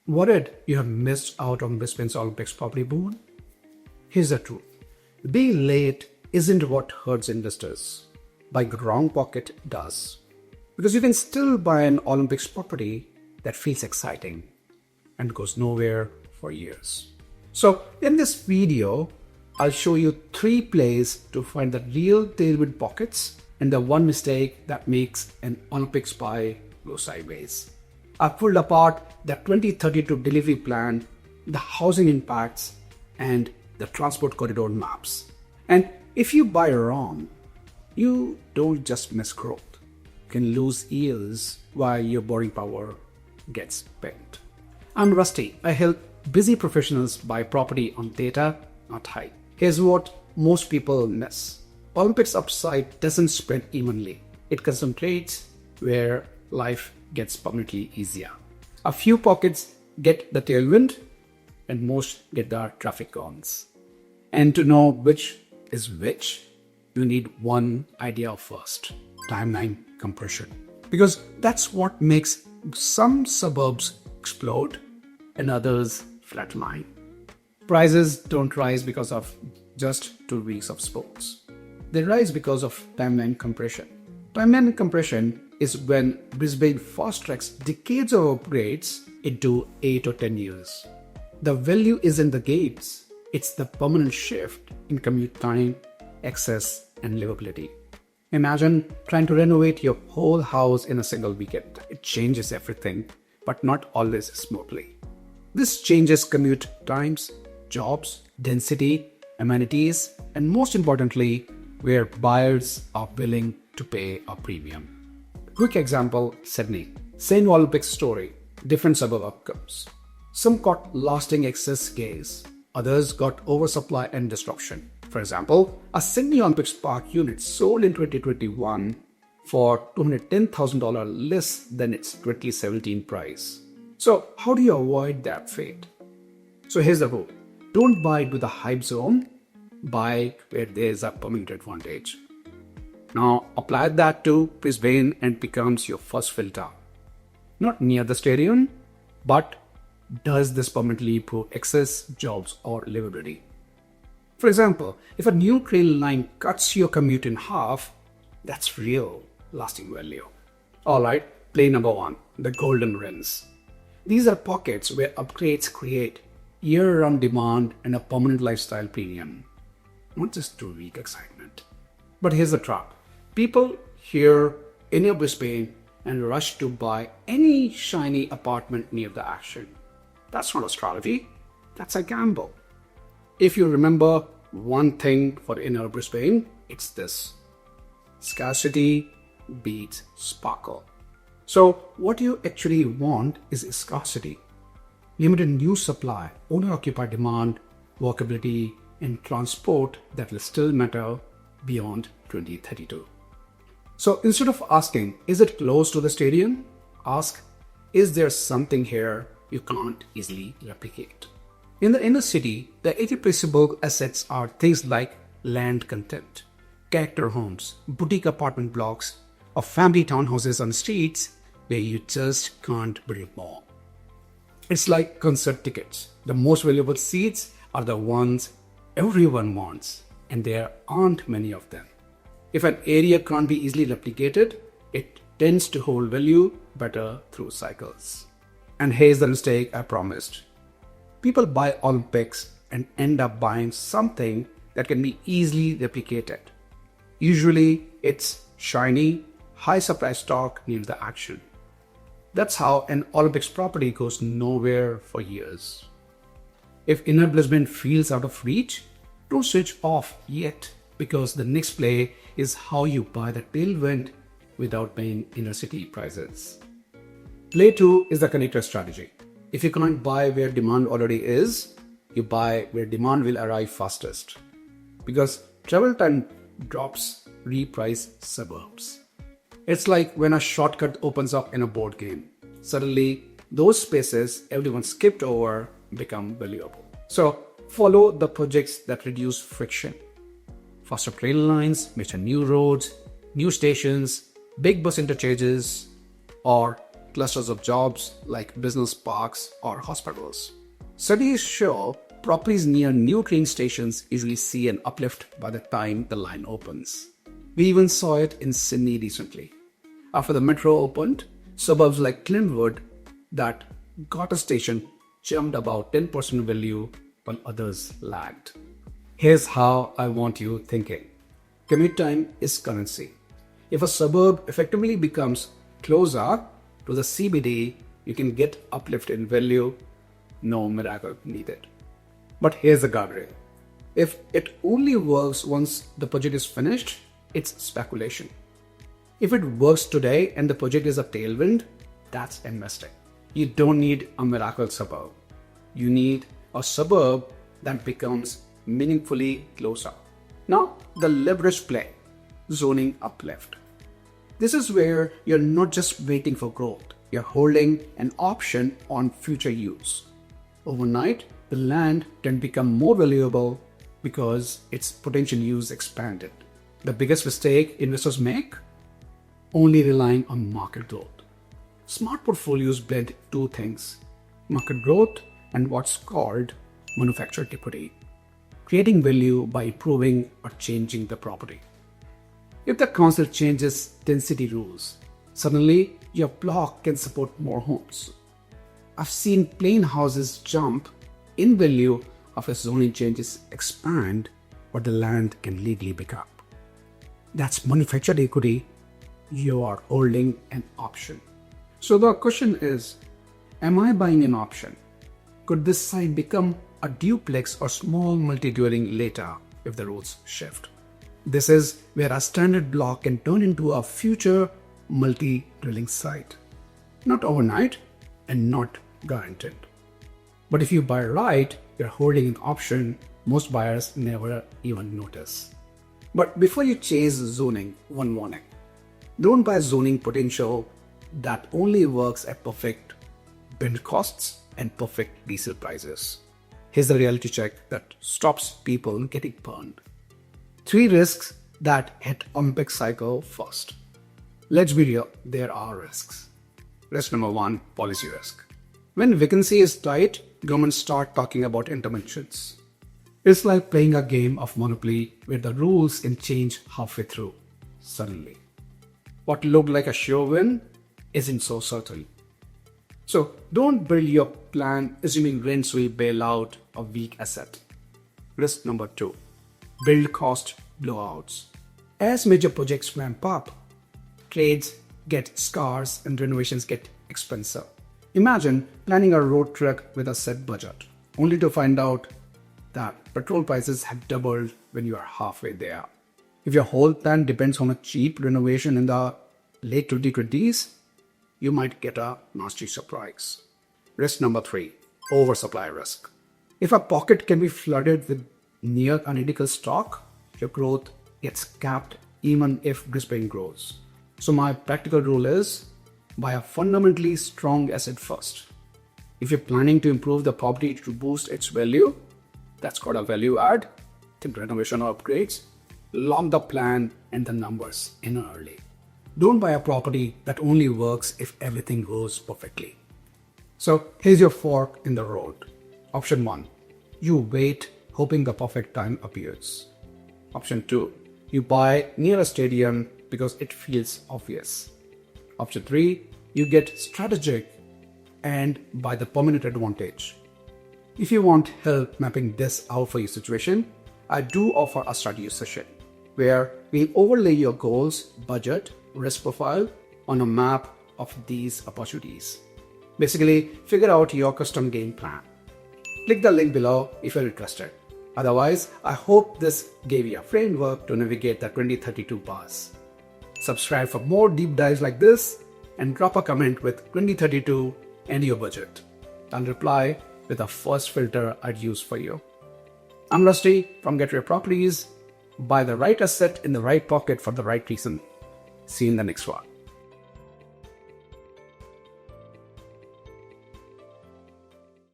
Worried you have missed out on Brisbane's Olympics property boom? Here's the truth. Being late isn't what hurts investors. Buying the wrong pocket does. Because you can still buy an Olympics property that feels exciting and goes nowhere for years. So in this video, I'll show you 3 plays to find the real tailwind pockets and the one mistake that makes an Olympics buy go sideways. I've pulled apart the 2032 delivery plan, the housing impacts, and the transport corridor maps. And if you buy wrong, you don't just miss growth. You can lose yields while your borrowing power gets bent. I'm Rusty. I help busy professionals buy property on data, not hype. Here's what most people miss. Olympics upside doesn't spread evenly. It concentrates where life gets permanently easier. A few pockets get the tailwind and most get the traffic cones. And to know which is which, you need one idea first: timeline compression. Because that's what makes some suburbs explode and others flatline. Prices don't rise because of just 2 weeks of sports. They rise because of timeline compression. Timeline compression is when Brisbane fast tracks decades of upgrades into 8 or 10 years. The value isn't the gates, it's the permanent shift in commute time, access, and livability. Imagine trying to renovate your whole house in a single weekend. It changes everything, but not always smoothly. This changes commute times, jobs, density, amenities, and most importantly, where buyers are willing to pay a premium. Quick example, Sydney. Same Olympics story, different suburb outcomes. Some got lasting excess gaze, others got oversupply and disruption. For example, a Sydney Olympics Park unit sold in 2021 for $210,000 less than its 2017 price. So how do you avoid that fate? So here's the rule. Don't buy into the hype zone, buy where there's a permanent advantage. Now apply that to Brisbane and becomes your first filter. Not near the stadium, but does this permanently improve access, jobs, or livability? For example, if a new train line cuts your commute in half, that's real, lasting value. Alright, play number 1, the golden rings. These are pockets where upgrades create year-round demand and a permanent lifestyle premium, not just 2-week excitement. But here's the trap. People hear inner Brisbane and rush to buy any shiny apartment near the action. That's not a strategy, that's a gamble. If you remember one thing for inner Brisbane, it's this: scarcity beats sparkle. So what you actually want is scarcity. Limited new supply, owner-occupied demand, walkability, and transport that will still matter beyond 2032. So instead of asking, is it close to the stadium? Ask, is there something here you can't easily replicate? In the inner city, the irreplaceable assets are things like land content, character homes, boutique apartment blocks, or family townhouses on streets where you just can't build more. It's like concert tickets. The most valuable seats are the ones everyone wants, and there aren't many of them. If an area can't be easily replicated, it tends to hold value better through cycles. And here's the mistake I promised. People buy Olympics and end up buying something that can be easily replicated. Usually, it's shiny, high supply stock near the action. That's how an Olympics property goes nowhere for years. If inner Brisbane feels out of reach, don't switch off yet, because the next play is how you buy the tailwind without paying inner city prices. Play 2 is the connector strategy. If you can't buy where demand already is, you buy where demand will arrive fastest. Because travel time drops reprice suburbs. It's like when a shortcut opens up in a board game. Suddenly, those spaces everyone skipped over become valuable. So follow the projects that reduce friction. Faster train lines, major new roads, new stations, big bus interchanges, or clusters of jobs like business parks or hospitals. Studies show properties near new train stations usually see an uplift by the time the line opens. We even saw it in Sydney recently. After the metro opened, suburbs like Glenwood that got a station jumped about 10% value while others lagged. Here's how I want you thinking. Commute time is currency. If a suburb effectively becomes closer to the CBD, you can get uplift in value, no miracle needed. But here's the guardrail. If it only works once the project is finished, it's speculation. If it works today and the project is a tailwind, that's investing. You don't need a miracle suburb. You need a suburb that becomes meaningfully closer. Now, the leverage play, zoning uplift. This is where you're not just waiting for growth, you're holding an option on future use. Overnight, the land can become more valuable because its potential use expanded. The biggest mistake investors make? Only relying on market growth. Smart portfolios blend two things, market growth and what's called manufactured equity, creating value by improving or changing the property. If the council changes density rules, suddenly your block can support more homes. I've seen plain houses jump in value after zoning changes expand what the land can legally become. That's manufactured equity. You are holding an option. So the question is, am I buying an option? Could this site become a duplex or small multi-dwelling later if the rules shift? This is where a standard block can turn into a future multi-dwelling site. Not overnight and not guaranteed. But if you buy right, you're holding an option most buyers never even notice. But before you chase zoning, one warning. Don't buy zoning potential that only works at perfect build costs and perfect resale prices. Here's the reality check that stops people getting burned. 3 risks that hit Olympic cycle first. Let's be real, there are risks. Risk number 1, policy risk. When vacancy is tight, governments start talking about interventions. It's like playing a game of Monopoly where the rules can change halfway through, suddenly. What looked like a sure win isn't so certain. So don't build your plan assuming rents will bail out a weak asset. Risk number 2, build cost blowouts. As major projects ramp up, trades get scarce and renovations get expensive. Imagine planning a road trek with a set budget, only to find out that petrol prices have doubled when you are halfway there. If your whole plan depends on a cheap renovation in the late 2020s, you might get a nasty surprise. Risk number 3, oversupply risk. If a pocket can be flooded with near unidentical stock, your growth gets capped even if Brisbane grows. So my practical rule is, buy a fundamentally strong asset first. If you're planning to improve the property to boost its value, that's called a value add, think renovation or upgrades, lock the plan and the numbers in early. Don't buy a property that only works if everything goes perfectly. So here's your fork in the road. Option 1, you wait hoping the perfect time appears. Option 2, you buy near a stadium because it feels obvious. Option 3, you get strategic and buy the permanent advantage. If you want help mapping this out for your situation, I do offer a strategy session where we'll overlay your goals, budget, risk profile on a map of these opportunities. Basically, figure out your custom game plan. Click the link below if you're interested. Otherwise, I hope this gave you a framework to navigate the 2032 bars. Subscribe for more deep dives like this and drop a comment with 2032 and your budget. I'll reply with the first filter I'd use for you. I'm Rasti from Get Your Properties. Buy the right asset in the right pocket for the right reason. See you in the next one.